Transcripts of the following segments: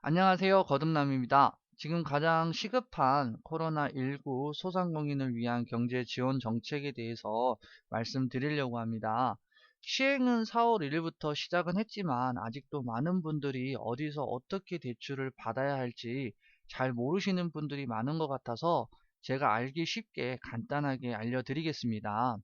안녕하세요. 거듭남입니다. 지금 가장 시급한 코로나19 소상공인을 위한 경제 지원 정책에 대해서 말씀드리려고 합니다. 시행은 4월 1일부터 시작은 했지만 아직도 많은 분들이 어디서 어떻게 대출을 받아야 할지 잘 모르시는 분들이 많은 것 같아서 제가 알기 쉽게 간단하게 알려드리겠습니다.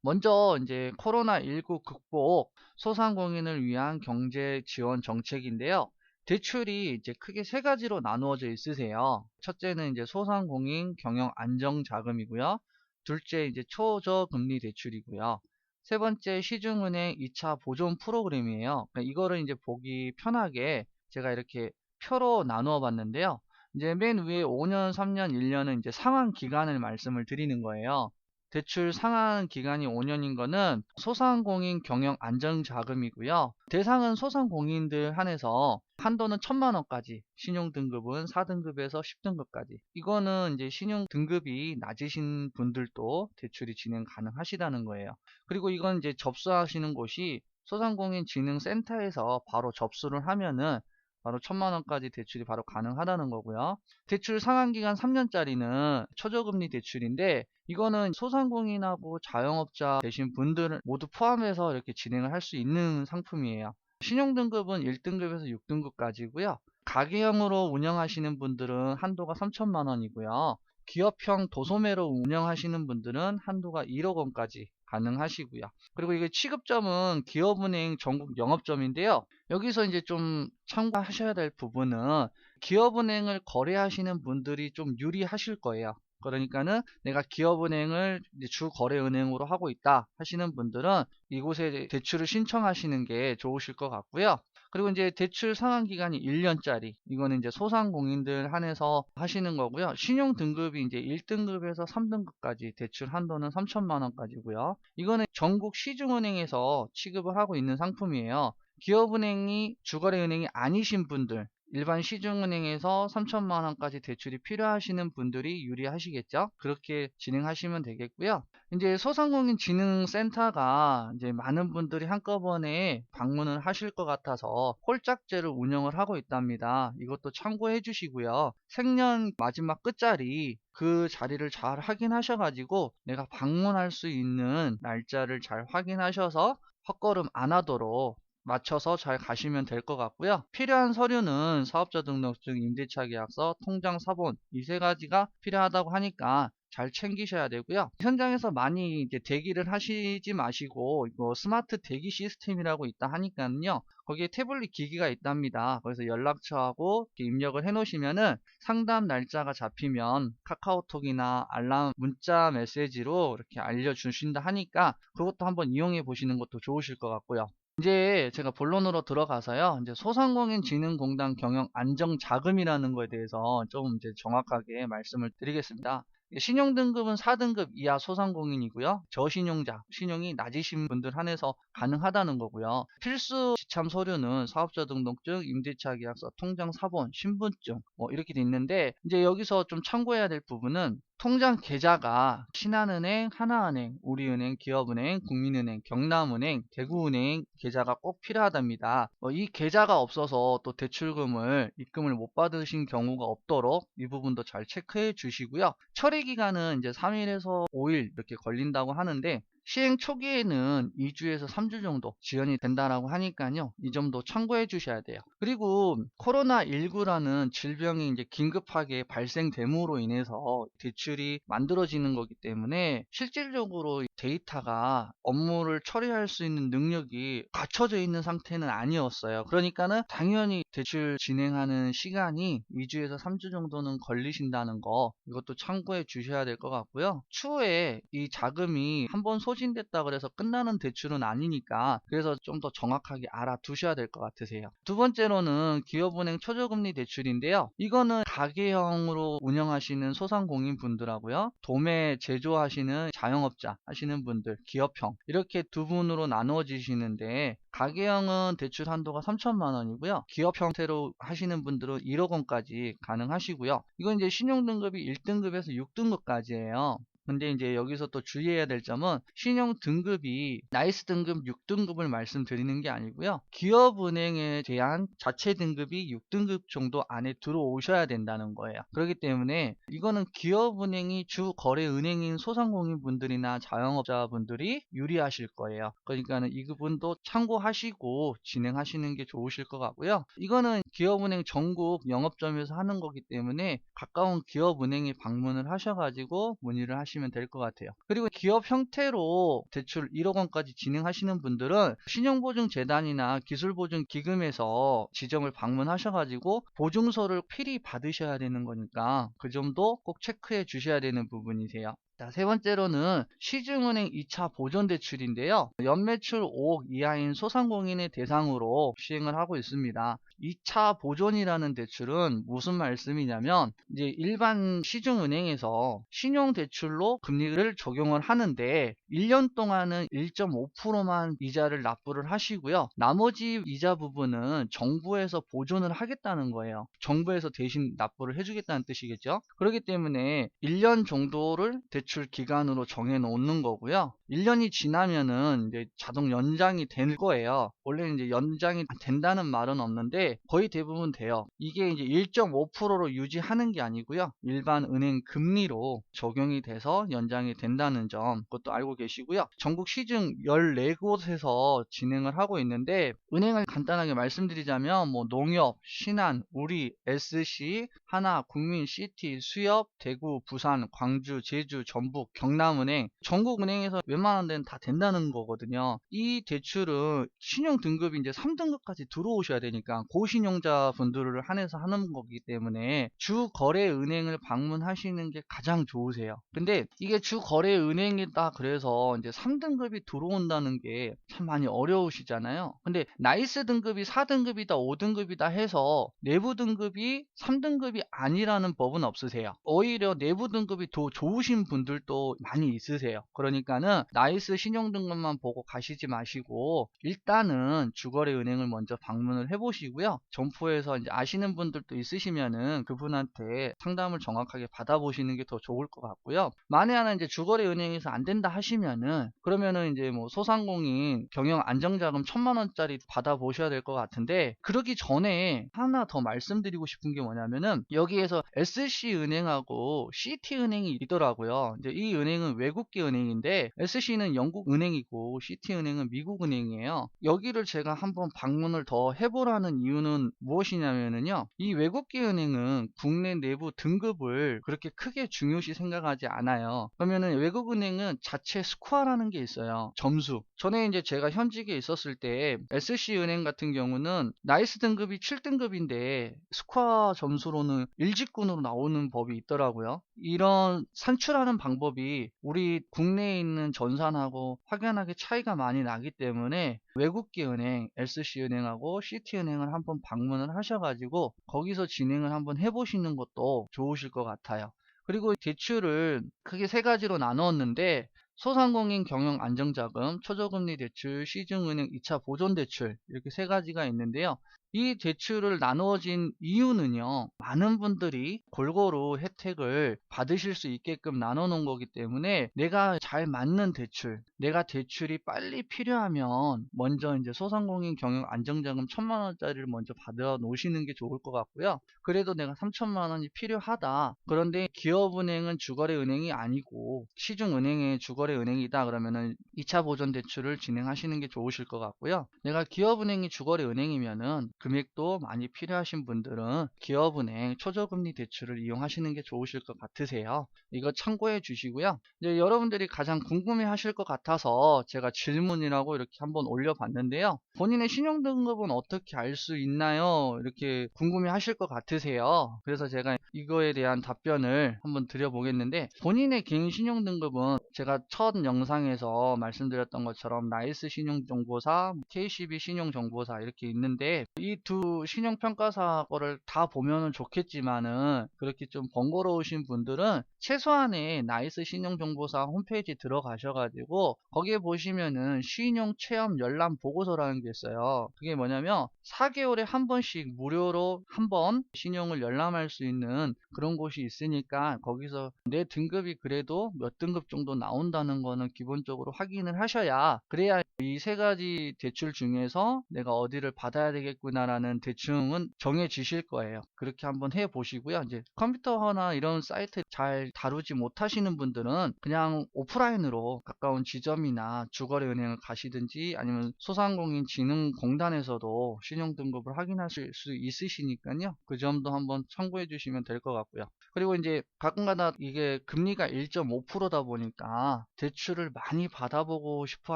먼저 이제 코로나19 극복 소상공인을 위한 경제 지원 정책인데요. 대출이 이제 크게 세 가지로 나누어져 있으세요. 첫째는 이제 소상공인 경영 안정 자금이고요. 둘째 이제 초저금리 대출이고요. 세 번째 시중은행 2차 보존 프로그램이에요. 그러니까 이거를 이제 보기 편하게 제가 이렇게 표로 나누어 봤는데요. 이제 맨 위에 5년, 3년, 1년은 이제 상환 기간을 말씀을 드리는 거예요. 대출 상환 기간이 5년인 거는 소상공인 경영 안정자금이고요. 대상은 소상공인들 한해서 한도는 1,000만 원까지, 신용등급은 4등급에서 10등급까지. 이거는 이제 신용등급이 낮으신 분들도 대출이 진행 가능하시다는 거예요. 그리고 이건 이제 접수하시는 곳이 소상공인 진흥센터에서 바로 접수를 하면은 바로 1,000만 원까지 대출이 바로 가능하다는 거고요. 대출 상환기간 3년짜리는 초저금리 대출인데 이거는 소상공인하고 자영업자 되신 분들 모두 포함해서 이렇게 진행을 할 수 있는 상품이에요. 신용등급은 1등급에서 6등급까지고요. 가게형으로 운영하시는 분들은 한도가 3,000만 원이고요. 기업형 도소매로 운영하시는 분들은 한도가 1억 원까지 가능하시고요. 그리고 이게 취급점은 기업은행 전국 영업점인데요. 여기서 이제 좀 참고하셔야 될 부분은 기업은행을 거래하시는 분들이 좀 유리하실 거예요. 그러니까는 내가 기업은행을 이제 주 거래은행으로 하고 있다 하시는 분들은 이곳에 대출을 신청하시는 게 좋으실 것 같고요. 그리고 이제 대출 상환 기간이 1년짜리. 이거는 이제 소상공인들 한해서 하시는 거고요. 신용 등급이 이제 1등급에서 3등급까지 대출 한도는 3,000만 원까지고요. 이거는 전국 시중은행에서 취급을 하고 있는 상품이에요. 기업은행이 주거래은행이 아니신 분들, 일반 시중은행에서 3,000만 원까지 대출이 필요하시는 분들이 유리하시겠죠? 그렇게 진행하시면 되겠고요. 이제 소상공인 진흥센터가 이제 많은 분들이 한꺼번에 방문을 하실 것 같아서 홀짝제를 운영을 하고 있답니다. 이것도 참고해 주시고요. 생년 마지막 끝자리 그 자리를 잘 확인하셔가지고 내가 방문할 수 있는 날짜를 잘 확인하셔서 헛걸음 안 하도록 맞춰서 잘 가시면 될 것 같고요. 필요한 서류는 사업자 등록증, 임대차 계약서, 통장 사본 이 세 가지가 필요하다고 하니까 잘 챙기셔야 되고요. 현장에서 많이 이제 대기를 하시지 마시고 이거 스마트 대기 시스템이라고 있다 하니까요. 거기에 태블릿 기기가 있답니다. 거기서 연락처하고 입력을 해 놓으시면은 상담 날짜가 잡히면 카카오톡이나 알람 문자 메시지로 이렇게 알려주신다 하니까 그것도 한번 이용해 보시는 것도 좋으실 것 같고요. 이제 제가 본론으로 들어가서요. 이제 소상공인 진흥공단 경영 안정자금이라는 거에 대해서 좀 이제 정확하게 말씀을 드리겠습니다. 신용등급은 4등급 이하 소상공인이고요. 저신용자, 신용이 낮으신 분들 한해서 가능하다는 거고요. 필수 지참 서류는 사업자 등록증, 임대차 계약서, 통장 사본, 신분증 뭐 이렇게 돼 있는데 이제 여기서 좀 참고해야 될 부분은 통장 계좌가 신한은행, 하나은행, 우리은행, 기업은행, 국민은행, 경남은행, 대구은행 계좌가 꼭 필요하답니다. 이 계좌가 없어서 또 대출금을 입금을 못 받으신 경우가 없도록 이 부분도 잘 체크해 주시고요. 처리 기간은 이제 3일에서 5일 이렇게 걸린다고 하는데 시행 초기에는 2주에서 3주 정도 지연이 된다라고 하니까요. 이 점도 참고해 주셔야 돼요. 그리고 코로나19라는 질병이 이제 긴급하게 발생됨으로 인해서 대출이 만들어지는 거기 때문에 실질적으로 데이터가 업무를 처리할 수 있는 능력이 갖춰져 있는 상태는 아니었어요. 그러니까는 당연히 대출 진행하는 시간이 2주에서 3주 정도는 걸리신다는 거 이것도 참고해 주셔야 될 것 같고요. 추후에 이 자금이 한번 소진됐다 그래서 끝나는 대출은 아니니까 그래서 좀 더 정확하게 알아두셔야 될 것 같으세요. 두 번째로는 기업은행 초저금리 대출인데요. 이거는 가게형으로 운영하시는 소상공인 분들하고요. 도매 제조하시는 자영업자 하시는 분들, 기업형 이렇게 두 분으로 나누어지시는데 가게형은 대출 한도가 3,000만 원이고요. 기업 형태로 하시는 분들은 1억 원까지 가능하시고요. 이건 이제 신용등급이 1등급에서 6등급까지예요. 근데 이제 여기서 또 주의해야 될 점은 신용 등급이 나이스 등급 6등급을 말씀드리는 게 아니고요. 기업은행에 대한 자체 등급이 6등급 정도 안에 들어오셔야 된다는 거예요. 그렇기 때문에 이거는 기업은행이 주 거래은행인 소상공인분들이나 자영업자분들이 유리하실 거예요. 그러니까는 이 부분도 참고하시고 진행하시는 게 좋으실 것 같고요. 이거는 기업은행 전국 영업점에서 하는 거기 때문에 가까운 기업은행에 방문을 하셔가지고 문의를 하시면 될 것 같아요. 그리고 기업 형태로 대출 1억 원까지 진행하시는 분들은 신용보증재단이나 기술보증기금에서 지점을 방문하셔가지고 보증서를 필히 받으셔야 되는 거니까 그 점도 꼭 체크해 주셔야 되는 부분이세요. 자, 세 번째로는 시중은행 2차 보존대출인데요. 연매출 5억 이하인 소상공인을 대상으로 시행을 하고 있습니다. 2차 보존이라는 대출은 무슨 말씀이냐면 이제 일반 시중은행에서 신용대출로 금리를 적용을 하는데 1년 동안은 1.5%만 이자를 납부를 하시고요. 나머지 이자 부분은 정부에서 보존을 하겠다는 거예요. 정부에서 대신 납부를 해주겠다는 뜻이겠죠. 그렇기 때문에 1년 정도를 대출 기간으로 정해 놓는 거고요. 1년이 지나면은 이제 자동 연장이 될 거예요. 원래는 이제 연장이 된다는 말은 없는데 거의 대부분 돼요. 이게 이제 1.5%로 유지하는 게 아니고요. 일반 은행 금리로 적용이 돼서 연장이 된다는 점 그것도 알고 계시고요. 전국 시중 14곳에서 진행을 하고 있는데 은행을 간단하게 말씀드리자면 뭐 농협, 신한, 우리, SC, 하나, 국민, 시티, 수협, 대구, 부산, 광주, 제주, 전북, 경남은행 전국은행에서 웬만한 데는 다 된다는 거거든요. 이 대출은 신용 등급이 이제 3등급까지 들어오셔야 되니까 고신용자 분들을 한해서 하는 거기 때문에 주거래은행을 방문하시는 게 가장 좋으세요. 근데 이게 주거래은행이다 그래서 이제 3등급이 들어온다는 게 참 많이 어려우시잖아요. 근데 나이스 등급이 4등급이다 5등급이다 해서 내부 등급이 3등급이 아니라는 법은 없으세요. 오히려 내부 등급이 더 좋으신 분들도 많이 있으세요. 그러니까는 나이스 신용 등급만 보고 가시지 마시고 일단은 주거래은행을 먼저 방문을 해보시고요. 점포에서 이제 아시는 분들도 있으시면은 그분한테 상담을 정확하게 받아보시는 게 더 좋을 것 같고요. 만에 하나 이제 주거래은행에서 안 된다 하시면은 그러면은 이제 뭐 소상공인 경영 안정자금 1,000만 원짜리 받아보셔야 될 것 같은데 그러기 전에 하나 더 말씀드리고 싶은 게 뭐냐면은 여기에서 SC은행하고 CT은행이 있더라고요. 이제 이 은행은 외국계 은행인데 SC는 영국 은행이고 CT은행은 미국 은행이에요. 여기를 제가 한번 방문을 더 해보라는 이유는 무엇이냐면요. 이 외국계 은행은 국내 내부 등급을 그렇게 크게 중요시 생각하지 않아요. 그러면은 외국 은행은 자체 스코어라는 게 있어요. 점수. 전에 이제 제가 현직에 있었을 때 SC은행 같은 경우는 나이스 등급이 7등급인데 스코어 점수로는 일직군으로 나오는 법이 있더라고요. 이런 산출하는 방법이 우리 국내에 있는 전산하고 확연하게 차이가 많이 나기 때문에 외국계 은행, SC은행하고 CT은행을 한번 방문을 하셔가지고 거기서 진행을 한번 해보시는 것도 좋으실 것 같아요. 그리고 대출을 크게 세 가지로 나누었는데 소상공인 경영 안정자금, 초저금리 대출, 시중은행 2차 보존대출 이렇게 세 가지가 있는데요. 이 대출을 나누어진 이유는요. 많은 분들이 골고루 혜택을 받으실 수 있게끔 나눠 놓은 거기 때문에 내가 잘 맞는 대출, 내가 대출이 빨리 필요하면 먼저 이제 소상공인 경영 안정자금 1,000만 원짜리를 먼저 받아 놓으시는 게 좋을 것 같고요. 그래도 내가 3,000만 원이 필요하다. 그런데 기업은행은 주거래은행이 아니고 시중은행의 주거래은행이다. 그러면은 2차 보존 대출을 진행하시는 게 좋으실 것 같고요. 내가 기업은행이 주거래은행이면은 금액도 많이 필요하신 분들은 기업은행 초저금리 대출을 이용하시는 게 좋으실 것 같으세요. 이거 참고해 주시고요. 이제 여러분들이 가장 궁금해 하실 것 같아서 제가 질문이라고 이렇게 한번 올려봤는데요. 본인의 신용등급은 어떻게 알 수 있나요? 이렇게 궁금해 하실 것 같으세요. 그래서 제가 이거에 대한 답변을 한번 드려보겠는데 본인의 개인 신용등급은 제가 첫 영상에서 말씀드렸던 것처럼 나이스 신용정보사, KCB 신용정보사 이렇게 있는데 이 이 두 신용평가사 거를 다 보면은 좋겠지만은 그렇게 좀 번거로우신 분들은 최소한의 나이스 신용정보사 홈페이지 들어가셔가지고 거기에 보시면은 신용 체험 열람 보고서라는 게 있어요. 그게 뭐냐면 4개월에 한 번씩 무료로 한 번 신용을 열람할 수 있는 그런 곳이 있으니까 거기서 내 등급이 그래도 몇 등급 정도 나온다는 거는 기본적으로 확인을 하셔야, 그래야 이 세 가지 대출 중에서 내가 어디를 받아야 되겠구나라는 대충은 정해지실 거예요. 그렇게 한번 해 보시고요. 이제 컴퓨터나 이런 사이트 잘 다루지 못하시는 분들은 그냥 오프라인으로 가까운 지점이나 주거래 은행을 가시든지 아니면 소상공인진흥공단에서도 신용등급을 확인하실 수 있으시니까요. 그 점도 한번 참고해 주시면 될 것 같고요. 그리고 이제 가끔가다 이게 금리가 1.5%다 보니까 대출을 많이 받아보고 싶어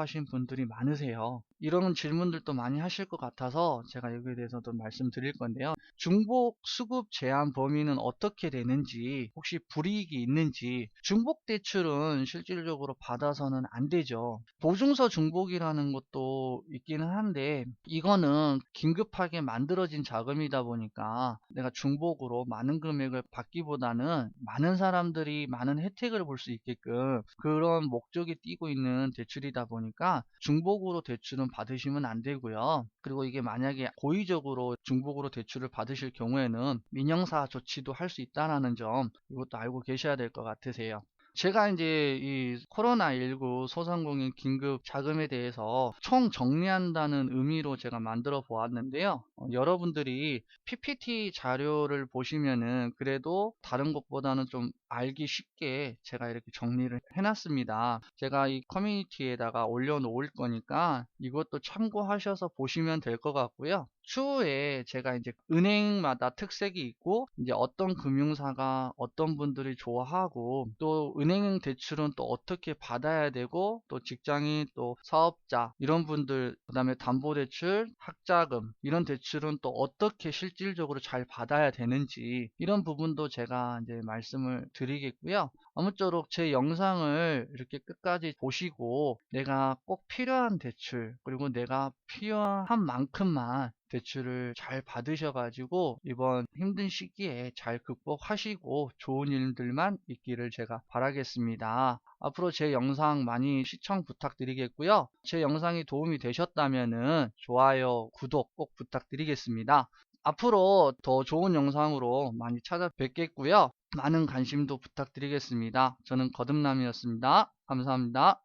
하신 분들이 많으세요. 이런 질문들도 많이 하실 것 같아서 제가 여기에 대해서도 말씀드릴 건데요. 중복 수급 제한 범위는 어떻게 되는지, 혹시 불이익이 있는지. 중복 대출은 실질적으로 받아서는 안 되죠. 보증서 중복이라는 것도 있기는 한데 이거는 긴급하게 만들어진 자금이다 보니까 내가 중복으로 많은 금액을 받기보다는 많은 사람들이 많은 혜택을 볼 수 있게끔 그런 목적이 띄고 있는 대출이다 보니까 중복으로 대출은 받으시면 안 되고요. 그리고 이게 만약에 고의적으로 중복으로 대출을 받으실 경우에는 민형사 조치도 할 수 있다는 점, 이것도 알고 계셔야 될 것 같으세요. 제가 이제 이 코로나19 소상공인 긴급 자금에 대해서 총 정리한다는 의미로 제가 만들어 보았는데요. 여러분들이 PPT 자료를 보시면은 그래도 다른 것보다는 좀 알기 쉽게 제가 이렇게 정리를 해놨습니다. 제가 이 커뮤니티에다가 올려놓을 거니까 이것도 참고하셔서 보시면 될 것 같고요. 추후에 제가 이제 은행마다 특색이 있고 이제 어떤 금융사가 어떤 분들이 좋아하고 또 은행 대출은 또 어떻게 받아야 되고 또 직장인 또 사업자 이런 분들, 그다음에 담보대출, 학자금 이런 대출은 또 어떻게 실질적으로 잘 받아야 되는지 이런 부분도 제가 이제 말씀을 드리겠고요. 아무쪼록 제 영상을 이렇게 끝까지 보시고 내가 꼭 필요한 대출, 그리고 내가 필요한 만큼만 대출을 잘 받으셔가지고 이번 힘든 시기에 잘 극복하시고 좋은 일들만 있기를 제가 바라겠습니다. 앞으로 제 영상 많이 시청 부탁드리겠고요. 제 영상이 도움이 되셨다면은 좋아요, 구독 꼭 부탁드리겠습니다. 앞으로 더 좋은 영상으로 많이 찾아뵙겠고요. 많은 관심도 부탁드리겠습니다. 저는 거듭남이었습니다. 감사합니다.